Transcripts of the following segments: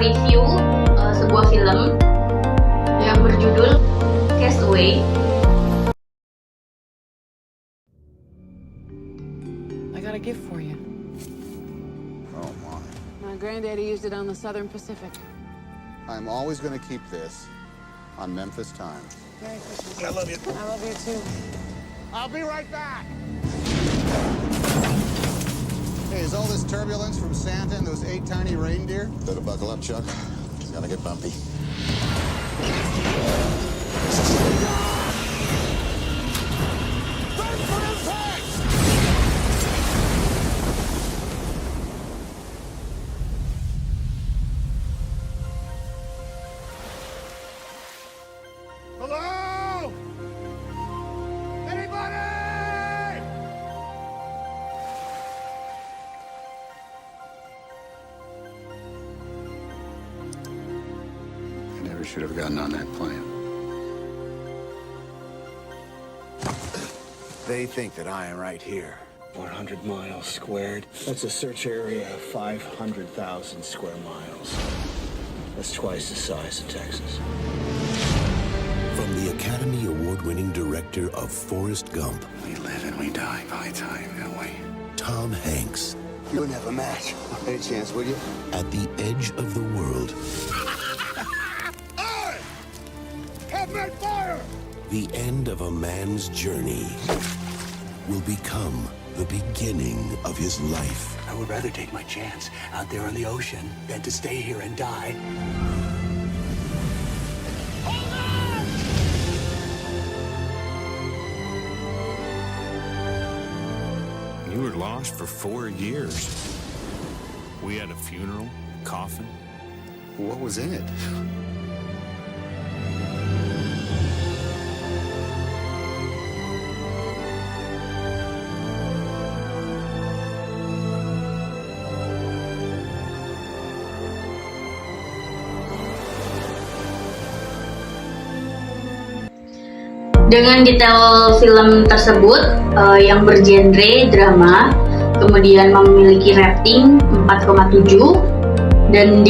mereview sebuah film yang berjudul Castaway. I got a gift for you. Oh my. My granddaddy used it on the Southern Pacific. I'm always going to keep this on Memphis Time. Merry Christmas. I love you. I love you too. I'll be right back. Hey, is all this turbulence from Santa and those 8 tiny reindeer? Better buckle up, Chuck. It's gonna get bumpy. Hello? Anybody? I never should have gotten on that plane. They think that I am right here. 400 miles squared. That's a search area of 500,000 square miles. That's twice the size of Texas. From the Academy Award-winning director of Forrest Gump, We live and we die by time, don't we? Tom Hanks, You wouldn't have a match. Any chance, would you? at the edge of the world, I have made fire! the end of a man's journey will become the beginning of his life. I would rather take my chance out there on the ocean than to stay here and die. You were lost for 4 years. We had a funeral, coffin. What was in it? Dengan detail film tersebut yang bergenre drama, kemudian memiliki rating 4,7 dan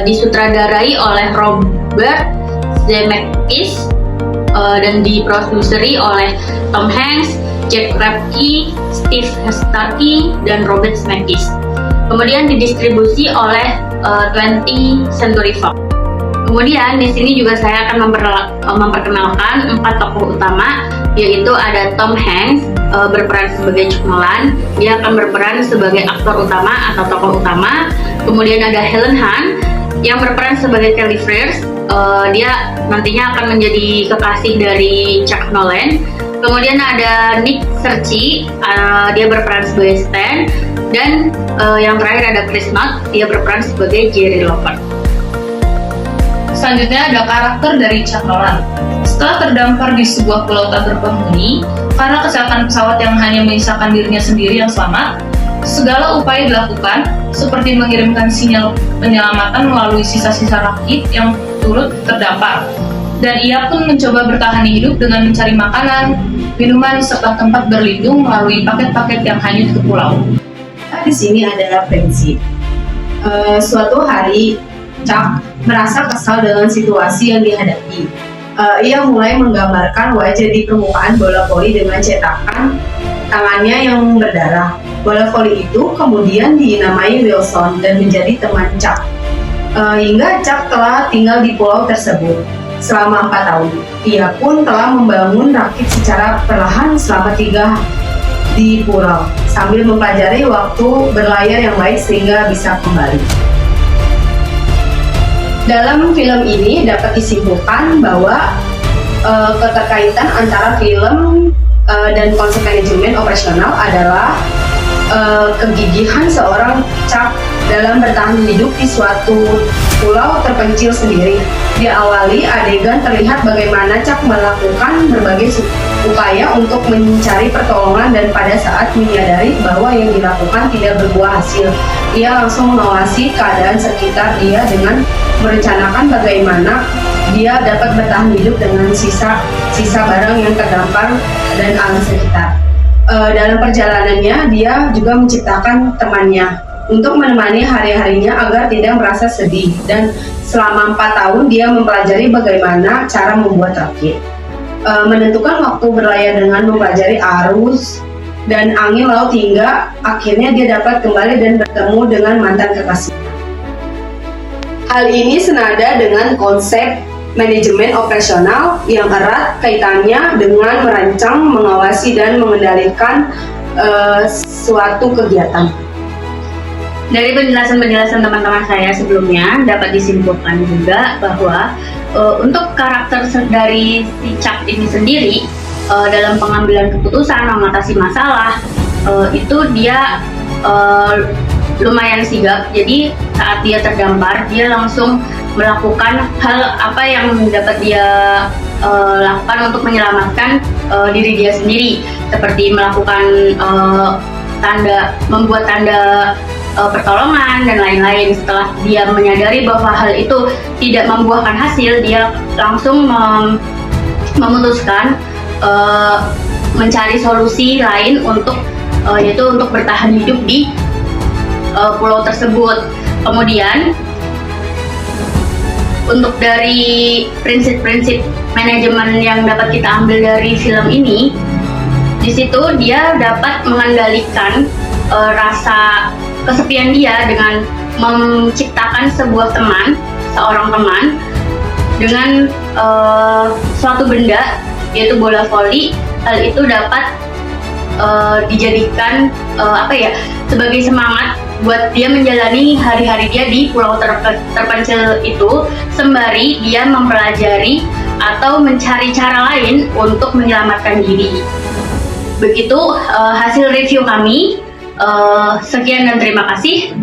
disutradarai oleh Robert Zemeckis dan diproduseri oleh Tom Hanks, Jack Rebbke, Steve Starkey, dan Robert Zemeckis. Kemudian didistribusi oleh 20th Century Fox. Kemudian di sini juga saya akan memperkenalkan 4 tokoh utama, yaitu ada Tom Hanks berperan sebagai Chuck Nolan, dia akan berperan sebagai aktor utama atau tokoh utama. Kemudian ada Helen Hunt yang berperan sebagai Kelly Frears, dia nantinya akan menjadi kekasih dari Chuck Nolan. Kemudian ada Nick Serchi, dia berperan sebagai Stan, dan yang terakhir ada Chris Knott, dia berperan sebagai Jerry Loper. Selanjutnya ada karakter dari Chuck Nolan. Setelah terdampar di sebuah pulau tak berpenghuni karena kecelakaan pesawat yang hanya menyisakan dirinya sendiri yang selamat, segala upaya dilakukan seperti mengirimkan sinyal penyelamatan melalui sisa-sisa rakit yang turut terdampar. Dan ia pun mencoba bertahan hidup dengan mencari makanan, minuman, serta tempat berlindung melalui paket-paket yang hanyut ke pulau. Di sini ada referensi. Suatu hari Chuck merasa kesal dengan situasi yang dihadapi. Ia mulai menggambarkan wajah di permukaan bola voli dengan cetakan tangannya yang berdarah. Bola voli itu kemudian dinamai Wilson dan menjadi teman Chuck. Hingga Chuck telah tinggal di pulau tersebut selama 4 tahun. Ia pun telah membangun rakit secara perlahan selama 3 di pulau, sambil mempelajari waktu berlayar yang baik sehingga bisa kembali. Dalam film ini dapat disimpulkan bahwa keterkaitan antara film dan konsep manajemen operasional adalah kegigihan seorang Chuck dalam bertahan hidup di suatu pulau terpencil sendiri. Diawali adegan terlihat bagaimana Chuck melakukan berbagai upaya untuk mencari pertolongan, dan pada saat menyadari bahwa yang dilakukan tidak berbuah hasil, ia langsung mengawasi keadaan sekitar dia dengan merencanakan bagaimana dia dapat bertahan hidup dengan sisa barang yang terdampar dan alam sekitar. Dalam perjalanannya dia juga menciptakan temannya untuk menemani hari-harinya agar tidak merasa sedih. Dan selama 4 tahun dia mempelajari bagaimana cara membuat rakit. Menentukan waktu berlayar dengan mempelajari arus dan angin laut hingga akhirnya dia dapat kembali dan bertemu dengan mantan kekasih. Hal ini senada dengan konsep manajemen operasional yang erat kaitannya dengan merancang, mengawasi, dan mengendalikan suatu kegiatan. Dari penjelasan-penjelasan teman-teman saya sebelumnya dapat disimpulkan juga bahwa untuk karakter dari si Chuck ini sendiri dalam pengambilan keputusan, mengatasi masalah, itu dia lumayan sigap. Jadi saat dia terdampar, dia langsung melakukan hal apa yang dapat dia lakukan untuk menyelamatkan diri dia sendiri, seperti melakukan membuat tanda pertolongan dan lain-lain. Setelah dia menyadari bahwa hal itu tidak membuahkan hasil, dia langsung memutuskan mencari solusi lain yaitu untuk bertahan hidup di pulau tersebut. Kemudian untuk dari prinsip-prinsip manajemen yang dapat kita ambil dari film ini, di situ dia dapat mengendalikan rasa kesepian dia dengan menciptakan seorang teman dengan suatu benda, yaitu bola voli. Hal itu dapat dijadikan sebagai semangat buat dia menjalani hari-hari dia di pulau terpencil itu, sembari dia mempelajari atau mencari cara lain untuk menyelamatkan diri. Begitu hasil review kami. Sekian dan terima kasih.